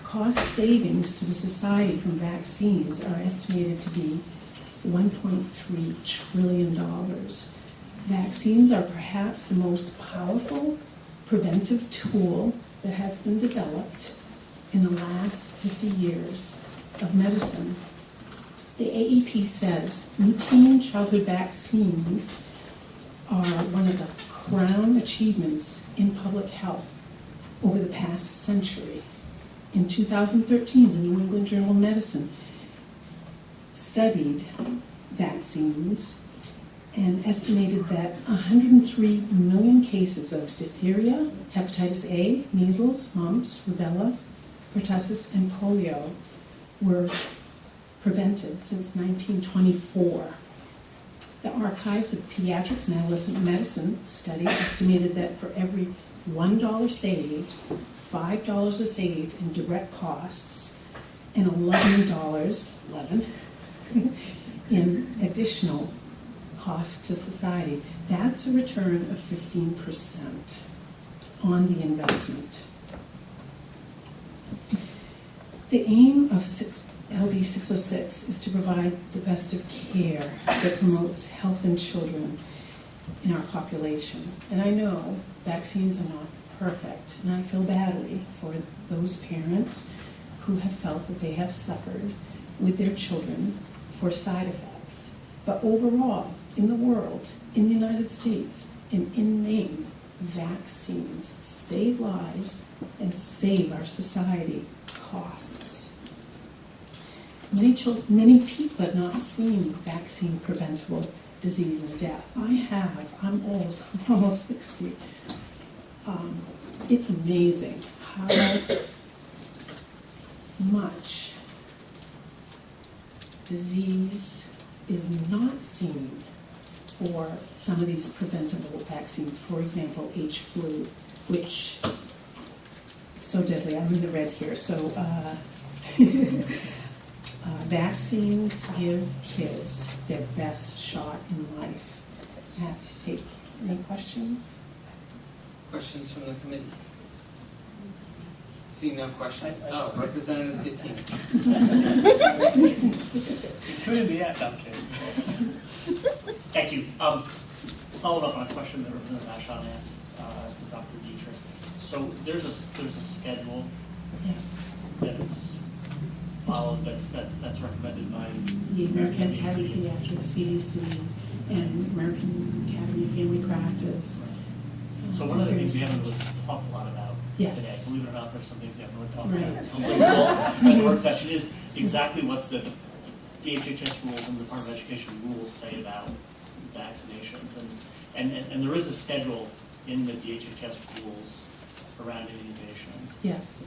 cost savings to the society from vaccines are estimated to be $1.3 trillion. Vaccines are perhaps the most powerful preventive tool that has been developed in the last 50 years of medicine. The AEP says routine childhood vaccines are one of the crown achievements in public health over the past century. In 2013, the New England Journal of Medicine studied vaccines and estimated that 103 million cases of diphtheria, hepatitis A, measles, mumps, rubella, pertussis, and polio were prevented since 1924. The Archives of Pediatrics and Adolescent Medicine study estimated that for every $1 saved, $5 is saved in direct costs, and $11 in additional costs to society. That's a return of 15% on the investment. The aim of LD 606 is to provide the best of care that promotes health in children in our population. And I know vaccines are not perfect, and I feel badly for those parents who have felt that they have suffered with their children for side effects. But overall, in the world, in the United States, and in Maine, vaccines save lives and save our society costs. Many people have not seen vaccine preventable disease and death. I have. I'm old. I'm almost 60. It's amazing how much disease is not seen for some of these preventable vaccines. For example, H. flu, which is so deadly. I'm in the red here. So vaccines give kids their best shot in life. I have to take any questions? Questions from the committee? See no questions. Oh, Representative Gittine. Tune in the app, I'm kidding. Thank you. Followed up on a question that Representative Ashon asked to Dr. Dietrich. So there's a schedule Yes. that's followed that's recommended by The American Academy of Pediatrics, CDC, and American Academy of Family Practice. So one of the things we haven't really talked a lot about Yes. today, believe it or not, there's some things we haven't really talked Right. about. The work session is exactly what the HHS rules and the Department of Education rules say about vaccinations. And there is a schedule in the DHHS rules around immunizations. Yes.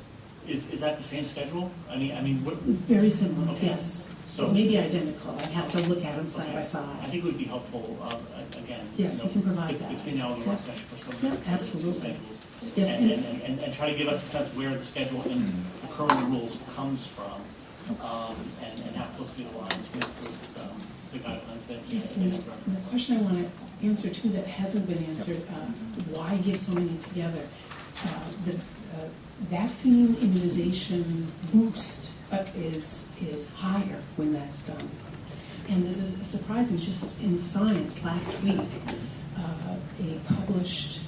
Is that the same schedule? I mean, what? It's very similar, Okay. yes. So It may be identical. I'd have to look at them side by I side. think it would be helpful, again. Yes, we can provide if that. Between now and the work Yeah. session for some of Yeah, the absolutely. schedules. Yes, And try to give us a sense of where the schedule and the current rules comes from, and how closely it aligns with the guidelines that Yes, you and have. the question I want to answer too that hasn't been answered, why give so many together? The vaccine immunization boost is higher when that's done. And there's a surprising, just in Science last week, a published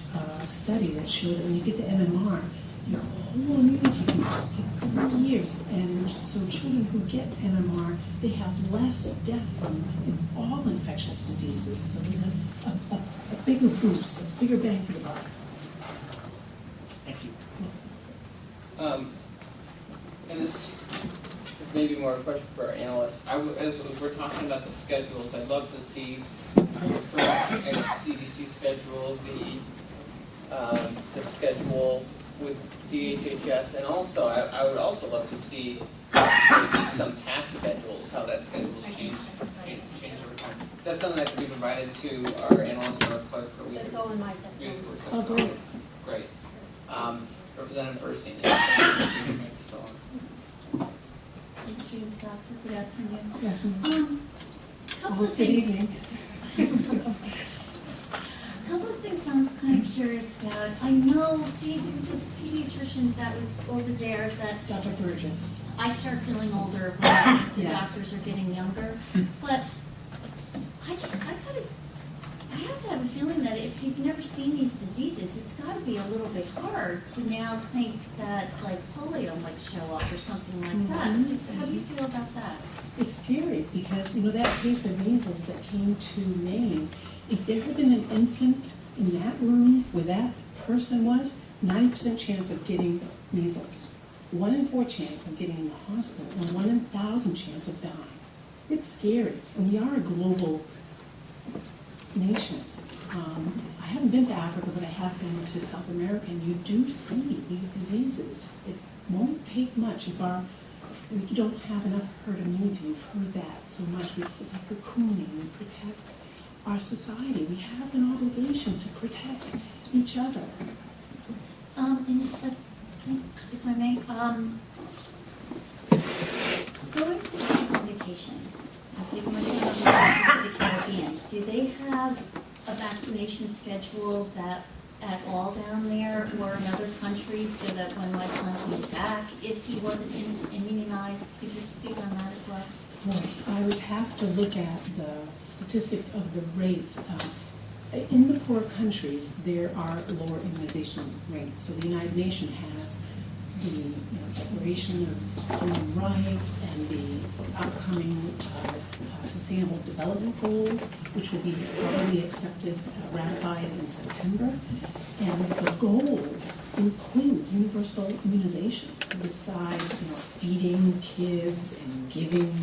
study that showed that when you get the MMR, your whole immunity boosts for 3 years. And so children who get MMR, they have less death from all infectious diseases. So there's a bigger boost, a bigger bang for the buck. Thank you. And this may be more a question for our analysts. As we're talking about the schedules, I'd love to see a CDC schedule, the schedule with DHHS, and also I would also love to see maybe some past schedules, how that schedule's changed over time. That's something that can be provided to our analyst or our clerk. That's all in my testimony. Oh, great. Great. Representative Bernstein. Thank you, Doctor. Good afternoon. Yes. Couple of Good things. evening. Couple of things I'm kind of curious about. I know, see, there was a pediatrician pediatrician that was over there that Dr. Burgess. I start feeling older when the Yes. doctors are getting younger. But I have to have a feeling that if you've never seen these diseases, it's got to be a little bit hard to now think that like polio might show up or something like that. Mhm. How do you feel about that? It's scary because, that case of measles that came to Maine, if there had been an infant in that room where that person was, 90% chance of getting measles, 1 in 4 chance of getting in the hospital, and 1 in 1,000 chance of dying. It's scary, and we are a global nation. I haven't been to Africa, but I have been to South America, and you do see these diseases. It won't take much if we don't have enough herd immunity. You've heard that so much. We like cocooning, we protect our society. We have an obligation to protect each other. And if I may, going to the vacation, I take my son to the Caribbean. Do they have a vaccination schedule that at all down there or in other countries so that when my son came back, if he wasn't immunized, could you speak on that as well? Boy, I would have to look at the statistics of the rates. In the poor countries, there are lower immunization rates. So the United Nations has the Declaration of Human Rights and the upcoming Sustainable Development Goals, which will be probably accepted, ratified in September. And the goals include universal immunization. So besides, feeding kids and giving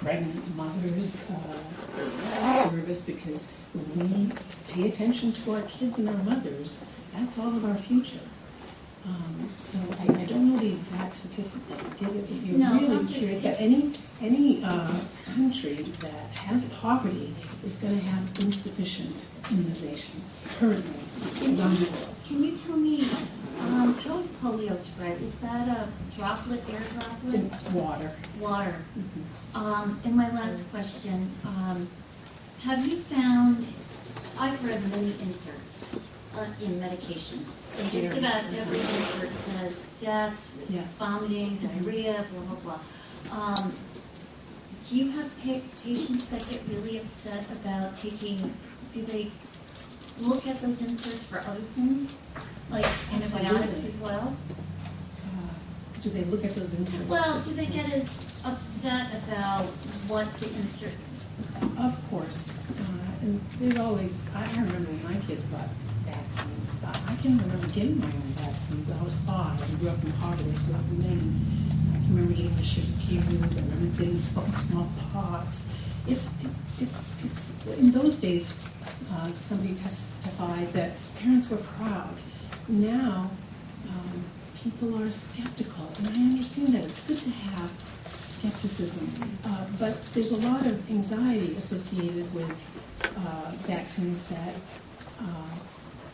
pregnant mothers service, because when we pay attention to our kids and our mothers, that's all of our future. So I don't know the exact statistics I can give it if you're really curious, but any country that has poverty is going to have insufficient immunizations currently around the world. Can you tell me, how is polio spread? Is that a droplet, air droplet? It's water. Water. Mhm. And my last question, have you found, I've read many inserts in medication. And just about every insert says death, Yes. vomiting, diarrhea, blah, blah, blah. Do you have patients that get really upset about do they look at those inserts for other things? Like antibiotics Absolutely. as well? Do they look at those inserts? Well, do they get as upset about what the insert? Of course. And there's always, I remember when my kids got vaccines. I can remember getting my own vaccines. I was 5. I grew up in poverty. I grew up in Maine. I can remember getting the chikungunya. I remember getting smallpox. It's in those days, somebody testified that parents were proud. Now, people are skeptical, and I understand that. It's good to have skepticism, but there's a lot of anxiety associated with vaccines that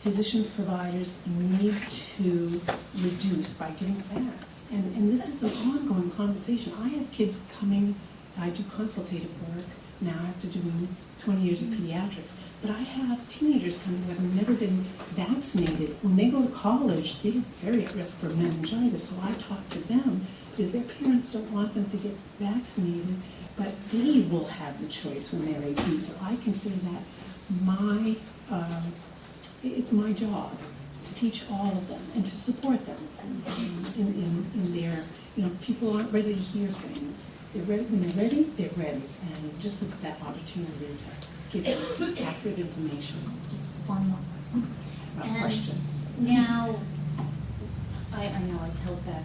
physicians, providers need to reduce by getting facts. And this is an ongoing conversation. I have kids coming, I do consultative work now after doing 20 years of pediatrics, but I have teenagers coming who have never been vaccinated. When they go to college, they're very at risk for meningitis, so I talk to them because their parents don't want them to get vaccinated, but they will have the choice when they're 18. So I consider that it's my job to teach all of them and to support them in their, people aren't ready to hear things. They're ready, when they're ready, they're ready. And just look at that opportunity to give them accurate information. Just one more. About questions. Now, I know I held back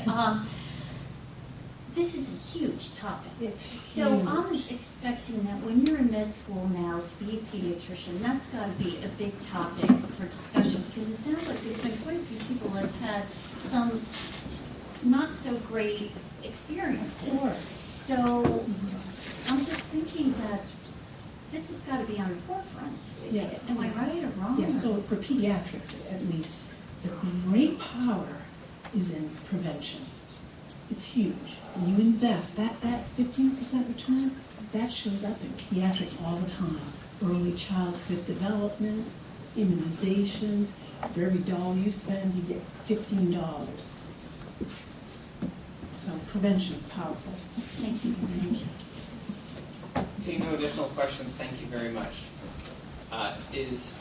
a lot. This is a huge topic. It's So huge. I'm expecting that when you're in med school now to be a pediatrician, that's got to be a big topic for discussion, because it sounds like there's been quite a few people that have had some not so great experiences. Of course. So I'm just thinking that this has got to be on the forefront. Yes. Am I right or wrong? Yes, so for pediatrics, at least, the great power is in prevention. It's huge. When you invest, that 15% return, that shows up in pediatrics all the time. Early childhood development, immunizations. For every dollar you spend, you get $15. So prevention is powerful. Thank you. Seeing no additional questions, thank you very much. Is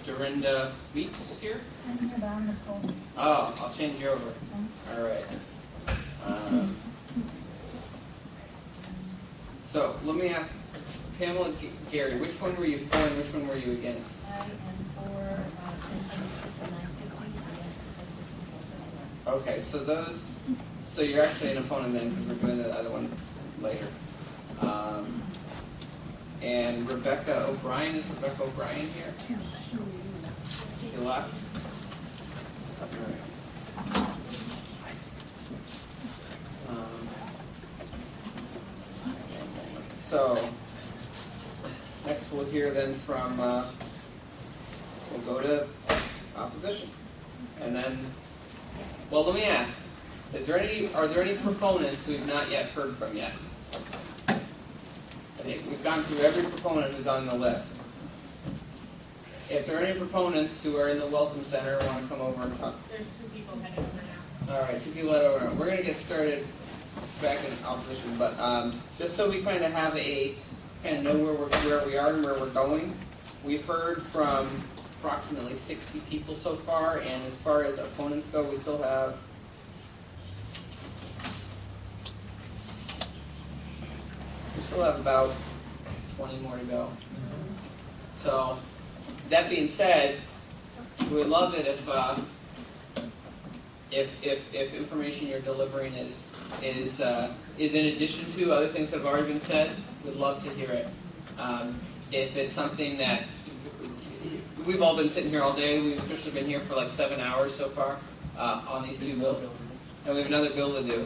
Dorinda Weeks here? I'm here, but on the phone. Oh, I'll change you over. All right. So let me ask Pamela, Gary, which one were you for and which one were you against? I am for 1076 and 950, against 664. Okay, so you're actually an opponent then, because we're doing the other one later. And Rebecca O'Brien, is Rebecca O'Brien here? She left? All right. So, next we'll hear then from, we'll go to opposition. And then, well, let me ask, are there any proponents who we've not yet heard from yet? I think we've gone through every proponent who's on the list. If there are any proponents who are in the Welcome Center and want to come over and talk. There's 2 people heading over now. All right, 2 people head over now. We're going to get started back in opposition, but just so we kind of have know where we are and where we're going. We've heard from approximately 60 people so far, and as far as opponents go, we still have about 20 more to go. So, that being said, we would love it if information you're delivering is in addition to other things that have already been said. We'd love to hear it. If it's something that we've all been sitting here all day, we've officially been here for like 7 hours so far on these 2 bills, and we have another bill to do,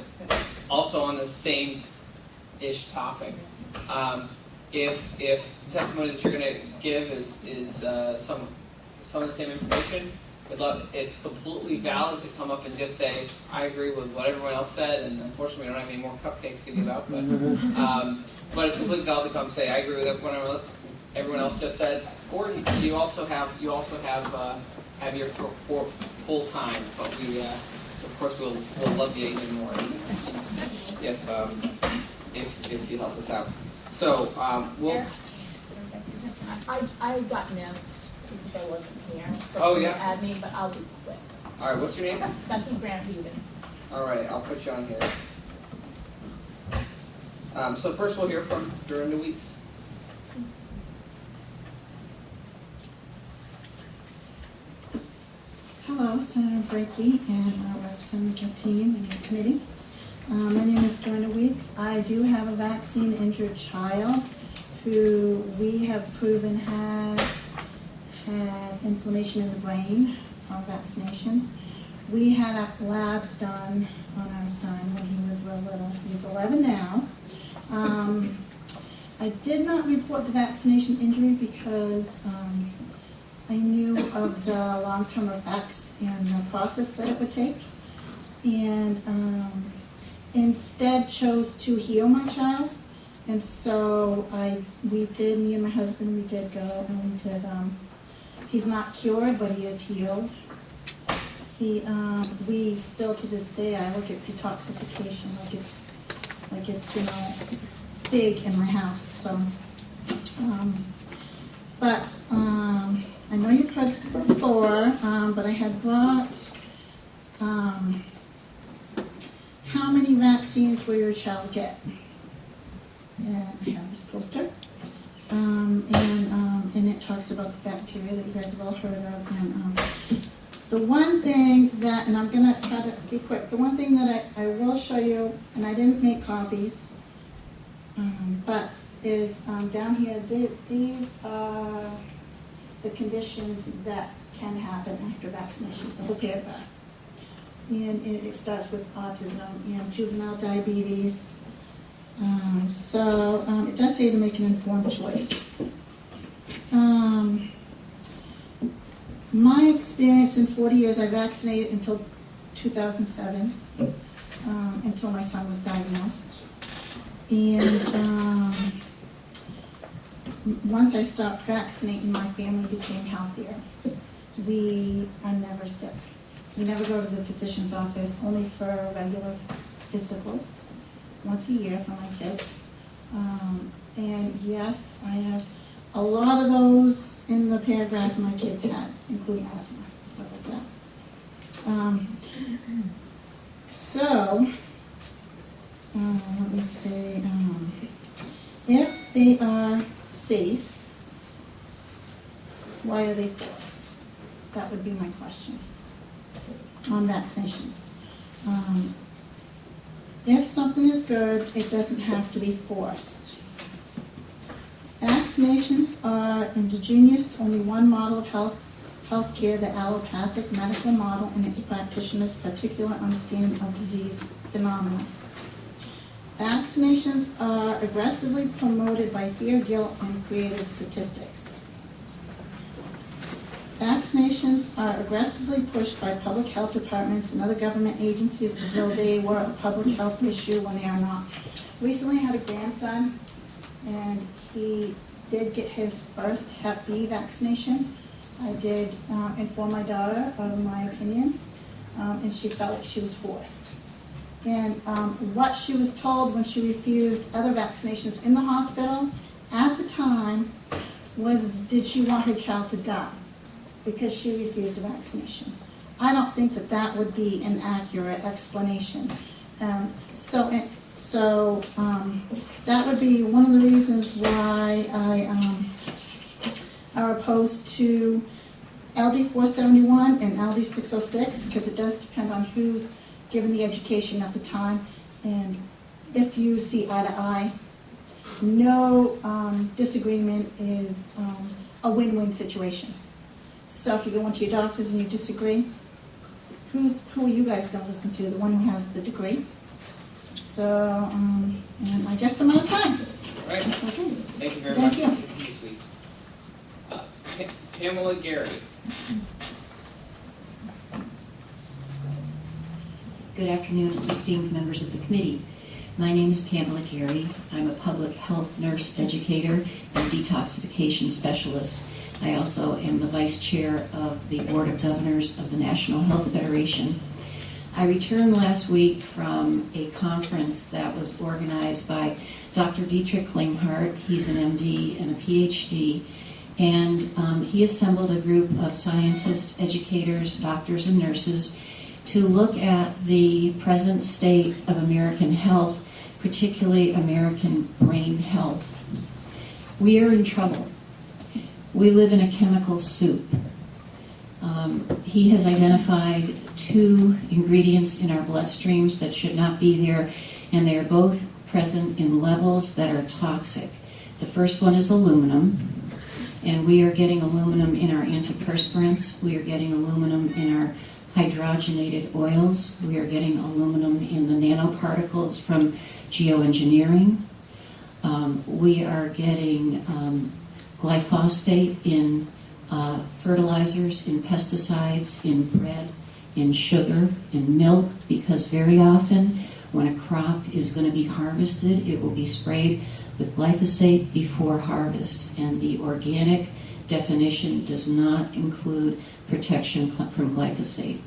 also on the same-ish topic. If testimony that you're going to give is some of the same information, it's completely valid to come up and just say, I agree with what everyone else said, and unfortunately we don't have any more cupcakes to give out, but it's completely valid to come say, I agree with what everyone else just said, or you also have your full time, but we, of course, we'll love you even more if you help us out. So, we'll... I got missed because I wasn't here. So Oh, yeah? add me, but I'll be quick. All right, what's your name? Becky Grant Eden. All right, I'll put you on here. So first we'll hear from Dorinda Weeks. Hello, Senator Brakey and our representative team and your committee. My name is Dorinda Weeks. I do have a vaccine-injured child who we have proven has had inflammation in the brain from vaccinations. We had our labs done on our son when he was real little. He's 11 now. I did not report the vaccination injury because I knew of the long-term effects and the process that it would take, and instead chose to heal my child. And so me and my husband, we did go and we did, he's not cured, but he is healed. We still to this day, I look at detoxification like it's, big in my house. So, I know you've heard this before, but I had brought, how many vaccines will your child get? And I have this poster. And it talks about the bacteria that you guys have all heard of. And the one thing that, and I'm going to try to be quick, the one thing that I will show you, and I didn't make copies, but is down here, these are the conditions that can happen after vaccination, the whole paragraph. And it starts with autism and juvenile diabetes. It does say to make an informed choice. My experience in 40 years, I vaccinated until 2007, until my son was diagnosed. And once I stopped vaccinating, my family became healthier. we are never sick. We never go to the physician's office, only for regular physicals, once a year for my kids. And yes, I have a lot of those in the paragraph my kids had, including asthma, stuff like that. So, let me see, if they are safe, why are they forced? That would be my question on vaccinations. If something is good, it doesn't have to be forced. Vaccinations are indigenous to only one model of healthcare, the allopathic medical model, and its practitioners' particular understanding of disease phenomena. Vaccinations are aggressively promoted by fear, guilt, and creative statistics. Vaccinations are aggressively pushed by public health departments and other government agencies as though they were a public health issue when they are not. Recently I had a grandson, and he did get his first Hep B vaccination. I did inform my daughter of my opinions, and she felt like she was forced. And what she was told when she refused other vaccinations in the hospital at the time was, did she want her child to die because she refused a vaccination? I don't think that that would be an accurate explanation. So that would be one of the reasons why I are opposed to LD 471 and LD 606, because it does depend on who's given the education at the time, and if you see eye to eye, no disagreement is a win-win situation. So if you go into your doctors and you disagree, who are you guys going to listen to? The one who has the degree? So, and I guess I'm out of time. All right. Okay. Thank you very Thank much. you. Sweet. Pamela Gary. Good afternoon, esteemed members of the committee. My name is Pamela Gary. I'm a public health nurse educator and detoxification specialist. I also am the vice chair of the Board of Governors of the National Health Federation. I returned last week from a conference that was organized by Dr. Dietrich Klinghardt. He's an MD and a PhD, and he assembled a group of scientists, educators, doctors, and nurses to look at the present state of American health, particularly American brain health. We are in trouble. We live in a chemical soup. He has identified 2 ingredients in our bloodstreams that should not be there, and they are both present in levels that are toxic. The first one is aluminum, and we are getting aluminum in our antiperspirants. We are getting aluminum in our hydrogenated oils. We are getting aluminum in the nanoparticles from geoengineering. We are getting glyphosate in fertilizers, in pesticides, in bread, in sugar, in milk, because very often when a crop is going to be harvested, it will be sprayed with glyphosate before harvest, and the organic definition does not include protection from glyphosate.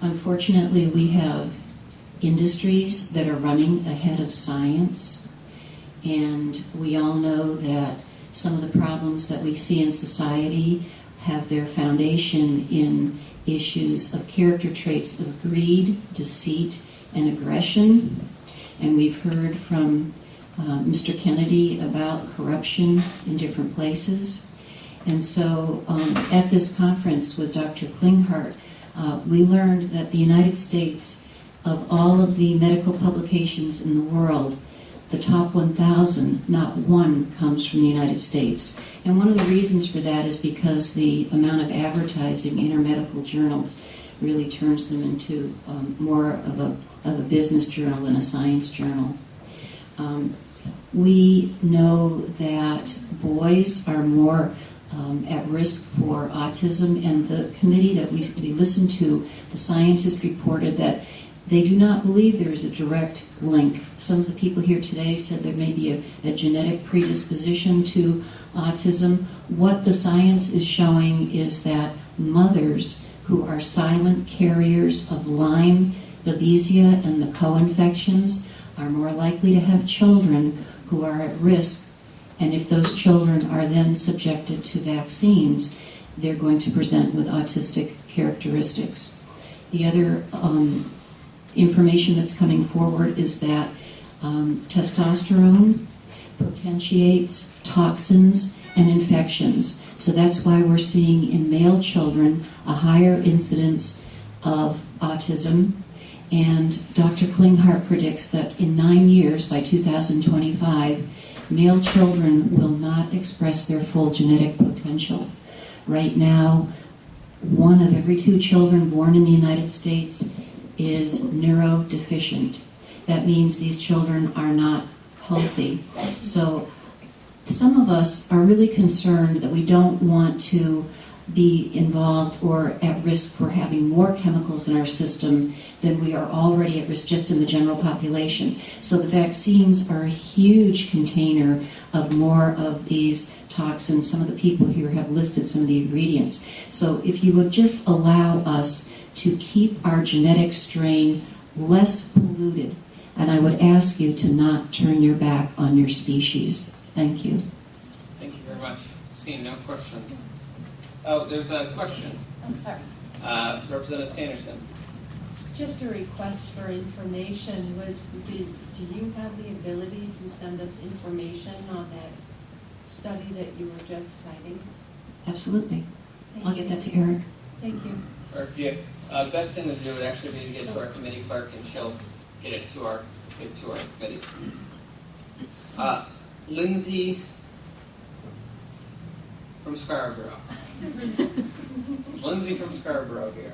Unfortunately, we have industries that are running ahead of science, and we all know that some of the problems that we see in society have their foundation in issues of character traits of greed, deceit, and aggression. And we've heard from Mr. Kennedy about corruption in different places. And so at this conference with Dr. Klinghardt, we learned that the United States, of all of the medical publications in the world, the top 1,000, not one comes from the United States. And one of the reasons for that is because the amount of advertising in our medical journals really turns them into more of a business journal than a science journal. We know that boys are more at risk for autism, and the committee that we listened to, the scientists reported that They do not believe there is a direct link. Some of the people here today said there may be a genetic predisposition to autism. What the science is showing is that mothers who are silent carriers of Lyme, Babesia, and the co-infections are more likely to have children who are at risk. And if those children are then subjected to vaccines, they're going to present with autistic characteristics. The other information that's coming forward is that testosterone potentiates toxins and infections. So that's why we're seeing in male children a higher incidence of autism. And Dr. Klinghardt predicts that in 9 years, by 2025, male children will not express their full genetic potential. Right now, 1 of every 2 children born in the United States is neurodeficient. That means these children are not healthy. So some of us are really concerned that we don't want to be involved or at risk for having more chemicals in our system than we are already at risk just in the general population. So the vaccines are a huge container of more of these toxins. Some of the people here have listed some of the ingredients. So if you would just allow us to keep our genetic strain less polluted, and I would ask you to not turn your back on your species. Thank you. Thank you very much. Seeing no questions. Oh, there's a question. I'm sorry. Representative Sanderson. Just a request for information do you have the ability to send us information on that study that you were just citing? Absolutely. Thank I'll you. get that to Eric. Thank you. Or if you, best thing to do would actually be to get to our committee clerk and she'll get it to our committee. Lindsay from Scarborough. Lindsay from Scarborough here.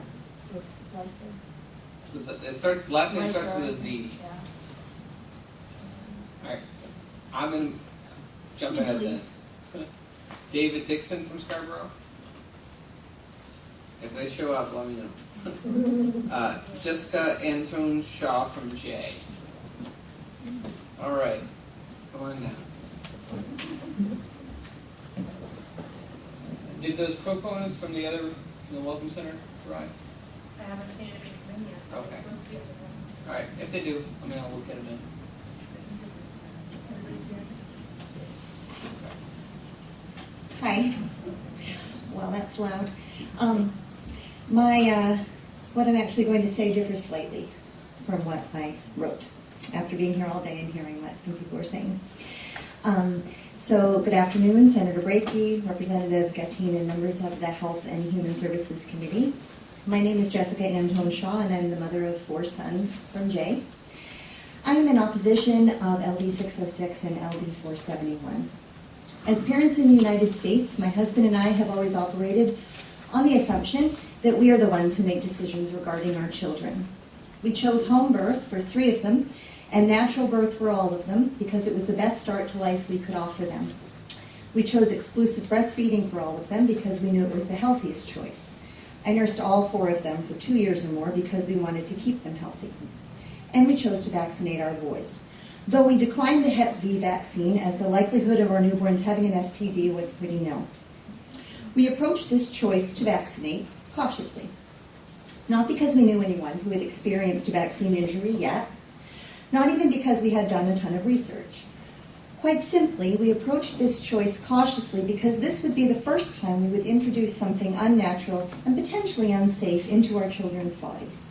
Last name starts with a Z. Alright. I'm gonna jump ahead then. David Dixon from Scarborough. If they show up, let me know. Jessica Antone Shaw from J. Alright. Come on down. Did those proponents from the Welcome Center arrive? I haven't seen any come in yet. Okay. Alright, if they do, let me know, we'll get them in. Hi. Well, that's loud. What I'm actually going to say differs slightly from what I wrote after being here all day and hearing what some people were saying. So good afternoon, Senator Brakey, Representative Gattin, and members of the Health and Human Services Committee. My name is Jessica Antone Shaw, and I'm the mother of 4 sons from Jay. I am in opposition of LD 606 and LD 471. As parents in the United States, my husband and I have always operated on the assumption that we are the ones who make decisions regarding our children. We chose home birth for 3 of them and natural birth for all of them because it was the best start to life we could offer them. We chose exclusive breastfeeding for all of them because we knew it was the healthiest choice. I nursed all 4 of them for 2 years or more because we wanted to keep them healthy. And we chose to vaccinate our boys. Though we declined the Hep B vaccine as the likelihood of our newborns having an STD was pretty nil. We approached this choice to vaccinate cautiously. Not because we knew anyone who had experienced a vaccine injury yet, not even because we had done a ton of research. Quite simply, we approached this choice cautiously because this would be the first time we would introduce something unnatural and potentially unsafe into our children's bodies.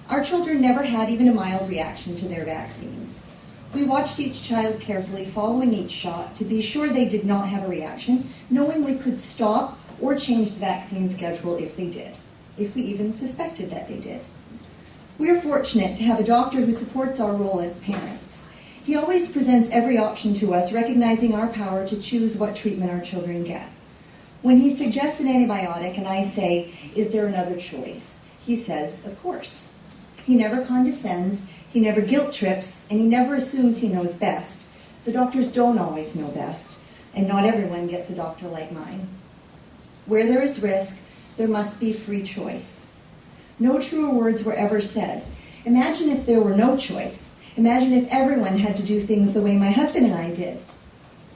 Our children never had even a mild reaction to their vaccines. We watched each child carefully following each shot to be sure they did not have a reaction, knowing we could stop or change the vaccine schedule if they did, if we even suspected that they did. We are fortunate to have a doctor who supports our role as parents. He always presents every option to us, recognizing our power to choose what treatment our children get. When he suggests an antibiotic and I say, "Is there another choice?" he says, "Of course." He never condescends, he never guilt trips, and he never assumes he knows best. The doctors don't always know best, and not everyone gets a doctor like mine. Where there is risk, there must be free choice. No truer words were ever said. Imagine if there were no choice. Imagine if everyone had to do things the way my husband and I did.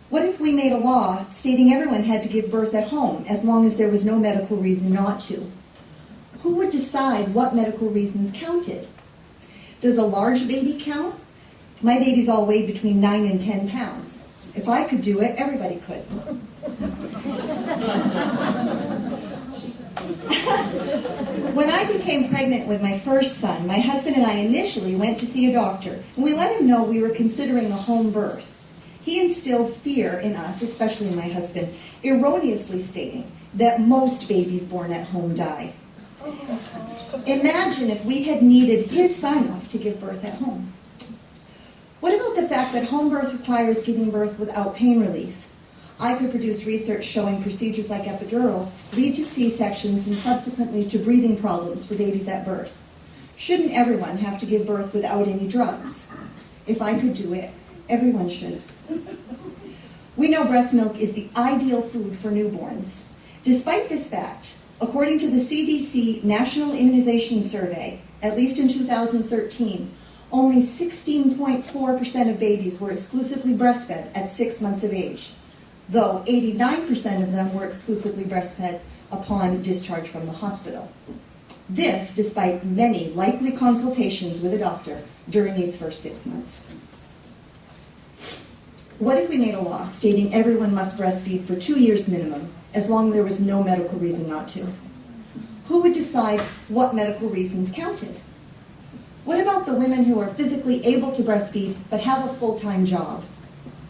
What if we made a law stating everyone had to give birth at home as long as there was no medical reason not to? Who would decide what medical reasons counted? Does a large baby count? My babies all weigh between 9 and 10 pounds. If I could do it, everybody could. When I became pregnant with my first son, my husband and I initially went to see a doctor, and we let him know we were considering a home birth. He instilled fear in us, especially my husband, erroneously stating that most babies born at home die. Imagine if we had needed his sign-off to give birth at home. What about the fact that home birth requires giving birth without pain relief? I could produce research showing procedures like epidurals lead to C-sections and subsequently to breathing problems for babies at birth. Shouldn't everyone have to give birth without any drugs? If I could do it, everyone should. We know breast milk is the ideal food for newborns. Despite this fact, according to the CDC National Immunization Survey, at least in 2013, only 16.4% of babies were exclusively breastfed at 6 months of age, though 89% of them were exclusively breastfed upon discharge from the hospital. This despite many likely consultations with a doctor during these first 6 months. What if we made a law stating everyone must breastfeed for 2 years minimum, as long as there was no medical reason not to? Who would decide what medical reasons counted? What about the women who are physically able to breastfeed but have a full-time job?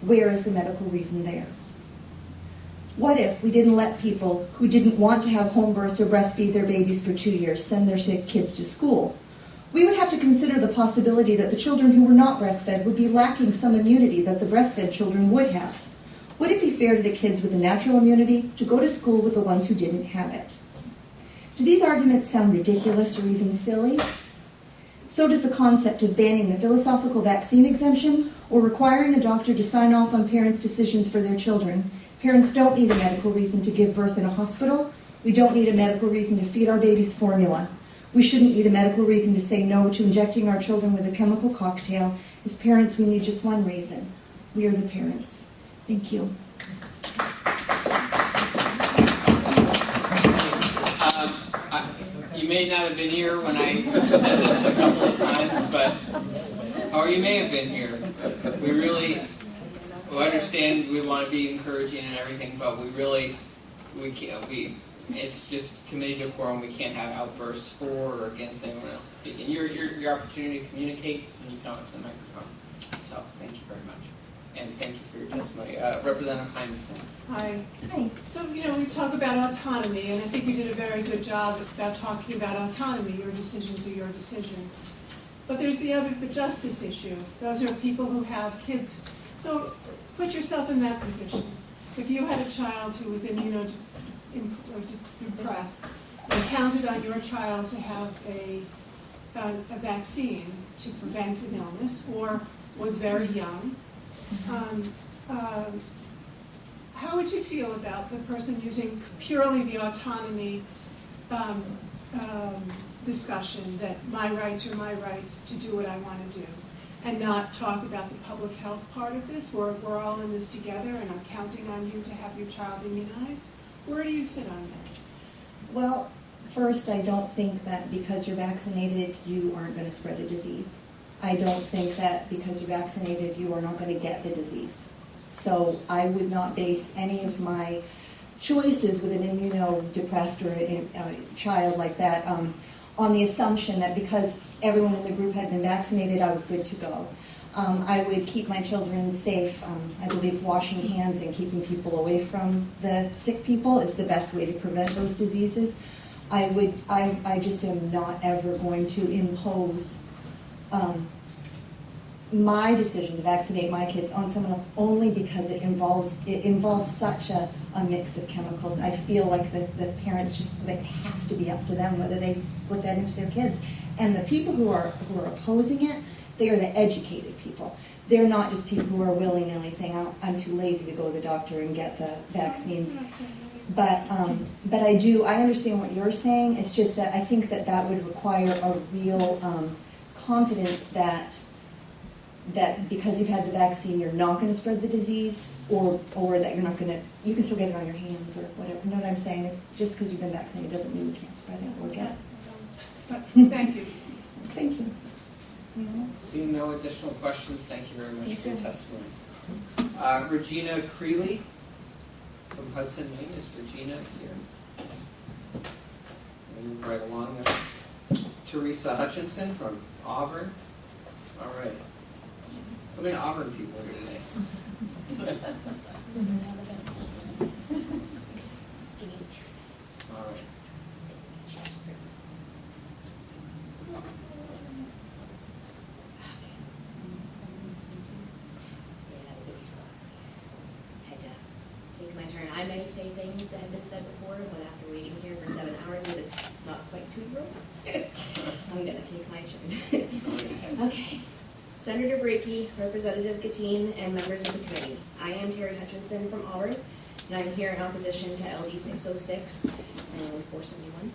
Where is the medical reason there? What if we didn't let people who didn't want to have home births or breastfeed their babies for 2 years send their sick kids to school? We would have to consider the possibility that the children who were not breastfed would be lacking some immunity that the breastfed children would have. Would it be fair to the kids with the natural immunity to go to school with the ones who didn't have it? Do these arguments sound ridiculous or even silly? So does the concept of banning the philosophical vaccine exemption or requiring a doctor to sign off on parents' decisions for their children. Parents don't need a medical reason to give birth in a hospital. We don't need a medical reason to feed our babies formula. We shouldn't need a medical reason to say no to injecting our children with a chemical cocktail. As parents, we need just one reason. We are the parents. Thank you. You may not have been here when I said this a couple of times, or you may have been here. We really understand we want to be encouraging and everything, but it's just committee decorum. We can't have outbursts for or against anyone else speaking. Your opportunity to communicate when you come up to the microphone. So thank you very much. And thank you for your testimony. Representative Hymanson. Hi. Hi. So, we talk about autonomy, and I think you did a very good job about talking about autonomy. Your decisions are your decisions. But there's the justice issue. Those are people who have kids. So put yourself in that position. If you had a child who was immunodepressed and counted on your child to have a vaccine to prevent an illness or was very young, how would you feel about the person using purely the autonomy discussion that my rights are my rights to do what I want to do, and not talk about the public health part of this, where we're all in this together and I'm counting on you to have your child immunized? Where do you sit on that? Well, first, I don't think that because you're vaccinated, you aren't going to spread a disease. I don't think that because you're vaccinated, you are not going to get the disease. So I would not base any of my choices with an immunodepressed or a child like that on the assumption that because everyone in the group had been vaccinated, I was good to go. I would keep my children safe. I believe washing hands and keeping people away from the sick people is the best way to prevent those diseases. I just am not ever going to impose my decision to vaccinate my kids on someone else only because it involves such a mix of chemicals. I feel like the parents just, it has to be up to them whether they put that into their kids. And the people who are opposing it, they are the educated people. They're not just people who are willy-nilly saying, I'm too lazy to go to the doctor and get the vaccines. But I understand what you're saying. It's just that I think that would require a real confidence that because you've had the vaccine, you're not going to spread the disease, or that you're not going to, you can still get it on your hands or whatever. You know what I'm saying? It's just because you've been vaccinated doesn't mean you can't spread it or get it. But thank you. Thank you. Seeing no additional questions, thank you very much for your testimony. Regina Creeley from Hudson, Maine. Is Regina here? Move right along there. Teresa Hutchinson from Auburn. All right. So many Auburn people here today. All right. Had to take my turn. I may say things that have been said before, but after waiting here for 7 hours with a not quite 2-year-old, I'm gonna take my turn. Okay. Senator Brakey, Representative Gatine, and members of the committee. I am Terry Hutchinson from Auburn, and I'm here in opposition to LD 606 and 471.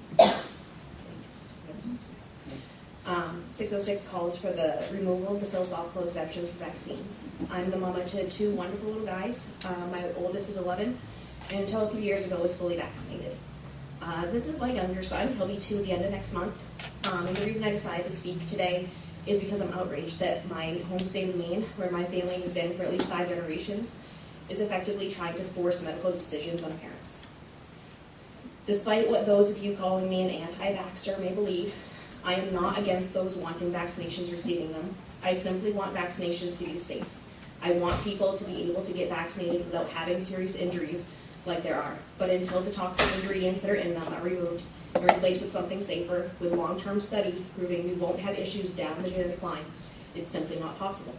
606 calls for the removal of the philosophical exemptions for vaccines. I'm the mama to 2 wonderful little guys. My oldest is 11, and until a few years ago was fully vaccinated. This is my younger son. He'll be 2 at the end of next month. And the reason I decided to speak today is because I'm outraged that my home state of Maine, where my family has been for at least 5 generations, is effectively trying to force medical decisions on parents. Despite what those of you calling me an anti-vaxxer may believe, I am not against those wanting vaccinations receiving them. I simply want vaccinations to be safe. I want people to be able to get vaccinated without having serious injuries like there are. But until the toxic ingredients that are in them are removed and replaced with something safer, with long-term studies proving we won't have issues down the genetic lines, it's simply not possible.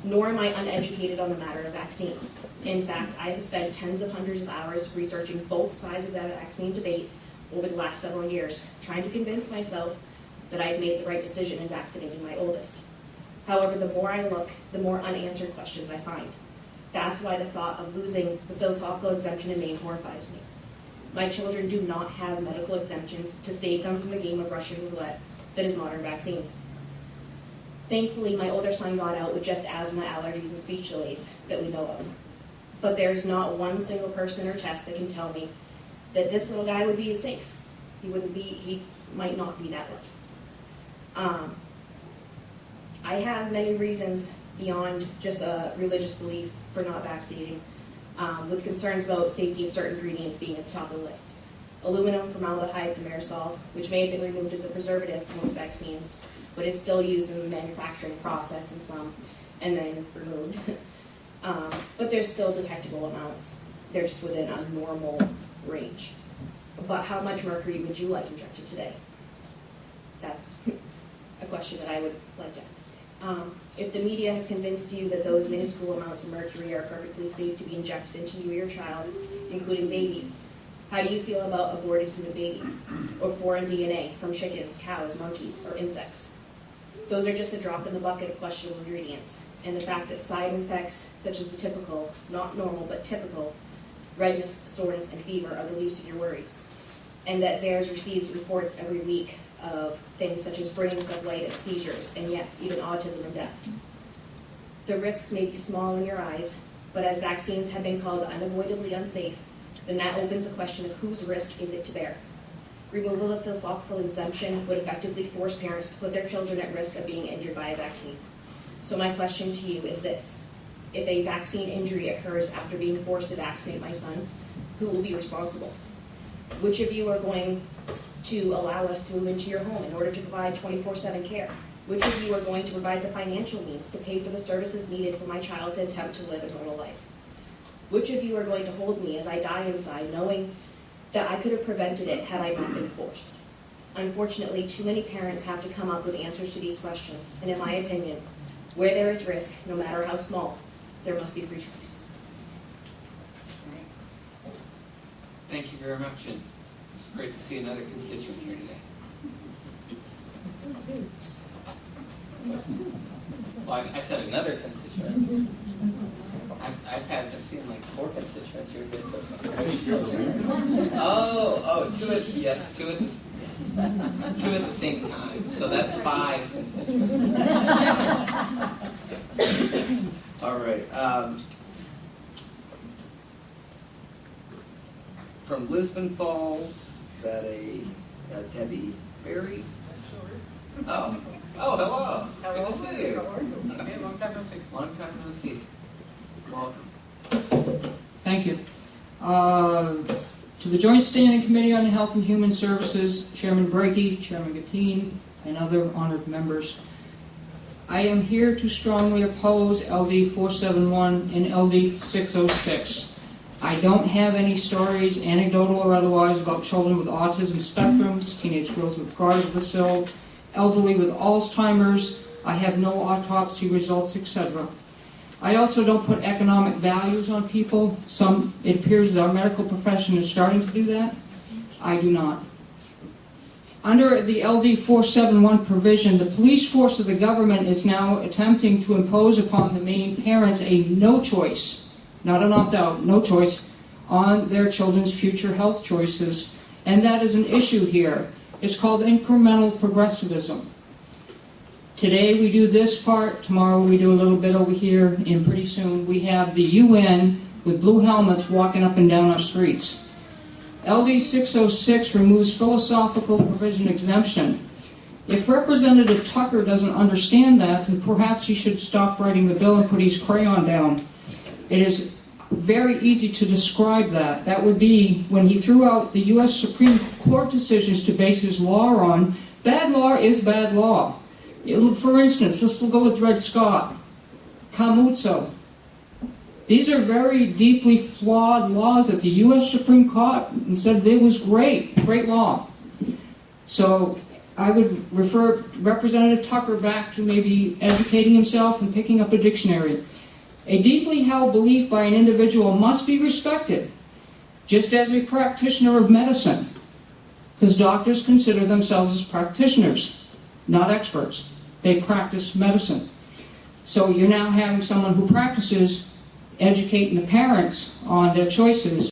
Nor am I uneducated on the matter of vaccines. In fact, I have spent tens of hundreds of hours researching both sides of that vaccine debate over the last several years, trying to convince myself that I had made the right decision in vaccinating my oldest. However, the more I look, the more unanswered questions I find. That's why the thought of losing the philosophical exemption in Maine horrifies me. My children do not have medical exemptions to save them from the game of Russian roulette that is modern vaccines. Thankfully, my older son got out with just asthma, allergies, and speech delays that we know of. But there's not one single person or test that can tell me that this little guy would be safe. He might not be that lucky. I have many reasons beyond just a religious belief for not vaccinating, with concerns about safety of certain ingredients being at the top of the list. Aluminum, formaldehyde, thimerosal, which may have been removed as a preservative for most vaccines, but is still used in the manufacturing process in some, and then removed. But there's still detectable amounts. They're just within a normal range. But how much mercury would you like injected today? That's a question that I would like to ask. If the media has convinced you that those minuscule amounts of mercury are perfectly safe to be injected into you or your child, including babies, how do you feel about aborted human babies or foreign DNA from chickens, cows, monkeys, or insects? Those are just a drop in the bucket of questionable ingredients. And the fact that side effects, such as the typical, not normal, but typical, redness, soreness, and fever are the least of your worries. And that VAERS receives reports every week of things such as brain encephalitis, seizures, and yes, even autism and death. The risks may be small in your eyes, but as vaccines have been called unavoidably unsafe, then that opens the question of whose risk is it to bear. Removal of philosophical exemption would effectively force parents to put their children at risk of being injured by a vaccine. So my question to you is this: if a vaccine injury occurs after being forced to vaccinate my son, who will be responsible? Which of you are going to allow us to move into your home in order to provide 24/7 care? Which of you are going to provide the financial means to pay for the services needed for my child to attempt to live a normal life? Which of you are going to hold me as I die inside, knowing that I could have prevented it had I not been forced? Unfortunately, too many parents have to come up with answers to these questions, and in my opinion, where there is risk, no matter how small, there must be free choice. Thank you very much, and it's great to see another constituent here today. Well, I said another constituent. I've seen like 4 constituents here today so far. Oh, 2 at, yes, 2 at this, yes. Two at the same time, so that's 5 constituents. All right. From Lisbon Falls, is that a Debbie Berry? Oh, hello. Good to see you. Okay, long time no see. Long time no see. Welcome. Thank you. To the Joint Standing Committee on Health and Human Services, Chairman Brakey, Chairman Gattin, and other honored members. I am here to strongly oppose LD 471 and LD 606. I don't have any stories, anecdotal or otherwise, about children with autism spectrums, teenage girls with Gardasil, elderly with Alzheimer's. I have no autopsy results, etc. I also don't put economic values on people. It appears that our medical profession is starting to do that. I do not. Under the LD 471 provision, the police force of the government is now attempting to impose upon the Maine parents a no choice, not an opt-out, no choice, on their children's future health choices. And that is an issue here. It's called incremental progressivism. Today we do this part, tomorrow we do a little bit over here, and pretty soon we have the UN with blue helmets walking up and down our streets. LD 606 removes philosophical provision exemption. If Representative Tucker doesn't understand that, then perhaps he should stop writing the bill and put his crayon down. It is very easy to describe that. That would be when he threw out the U.S. Supreme Court decisions to base his law on. Bad law is bad law. For instance, let's go with Dred Scott, Camuzzo. These are very deeply flawed laws that the U.S. Supreme Court said it was great law. So I would refer Representative Tucker back to maybe educating himself and picking up a dictionary. A deeply held belief by an individual must be respected, just as a practitioner of medicine, because doctors consider themselves as practitioners, not experts. They practice medicine. So you're now having someone who practices educating the parents on their choices.